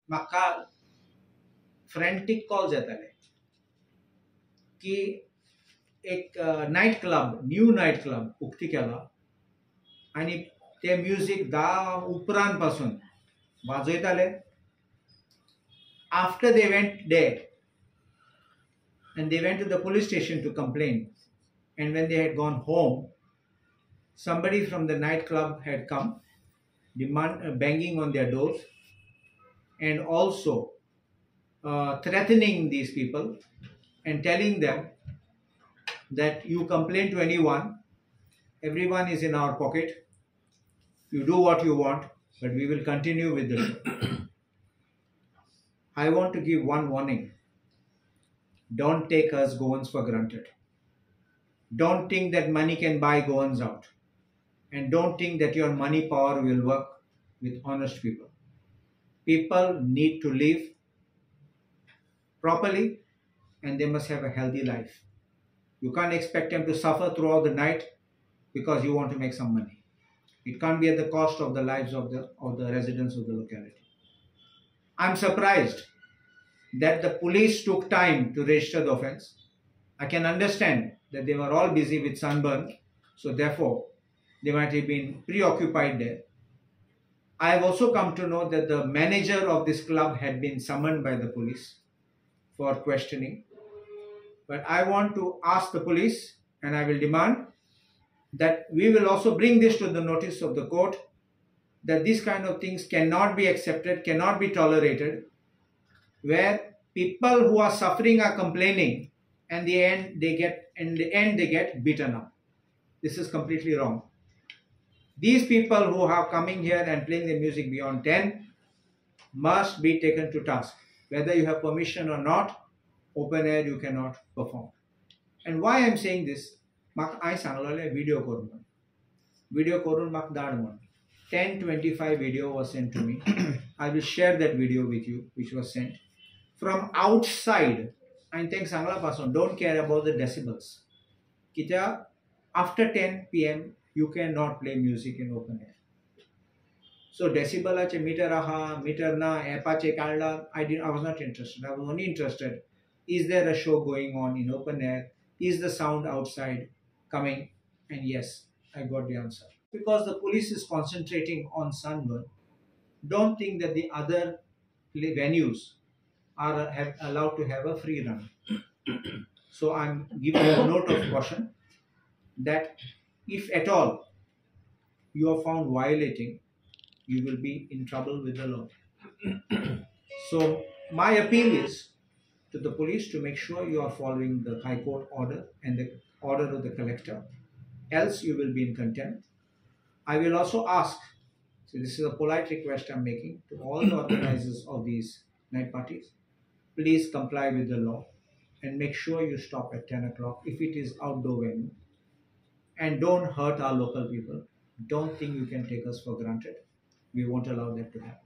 म्हाका फ्रँटीक कॉल्स येताले की एक night club, new night club उक्ती केला आणि ते म्युझिक 10 उपरांत पासून वाजयताले. After they went there and they went to the police station to complain, and when they had gone home, somebody from the nightclub had come, banging on their doors and also threatening these people and telling them that you complain to anyone, everyone is in our pocket, you do what you want, but we will continue with the show. I want to give one warning. Don't take us Goans for granted. Don't think that money can buy Goans out. And don't think that your money power will work with honest people. People need to live properly and they must have a healthy life. You can't expect them to suffer throughout the night because you want to make some money. It can't be at the cost of the lives of the residents of the locality. I'm surprised that the police took time to register the offense. I can understand that they were all busy with sunburn, so therefore they might have been preoccupied there. I have also come to know that the manager of this club had been summoned by the police for questioning. But I want to ask the police, and I will demand that we will also bring this to the notice of the court, that these kind of things cannot be accepted, cannot be tolerated, where people who are suffering are complaining and in the end they get beaten up. This is completely wrong. These people who are coming here and playing the music beyond 10 must be taken to task. Whether you have permission or not, open air you cannot perform. And why I am saying this, I सांगलेले video करून. Video करून म्हाका धाड म्हण. 10:25 video was sent to me. I will share that video with you, which was sent from outside. And thanks Sangla पासून, don't care about the decibels. कित्याक after 10 p.m. you cannot play music in open air. So decibelaचे meter aha, meter na, apache काढला. I was not interested. I was only interested, is there a show going on in open air? Is the sound outside coming? And yes, I got the answer. Because the police is concentrating on sunburn, don't think that the other venues are allowed to have a free run. So I'm giving a note of caution that if at all you are found violating, you will be in trouble with the law. So my appeal is to the police to make sure you are following the High Court order and the order of the collector, else you will be in contempt. I will also ask, so this is a polite request I'm making to all the organizers of these night parties, please comply with the law and make sure you stop at 10 o'clock if it is outdoor venue. And don't hurt our local people. Don't think you can take us for granted. We won't allow that to happen.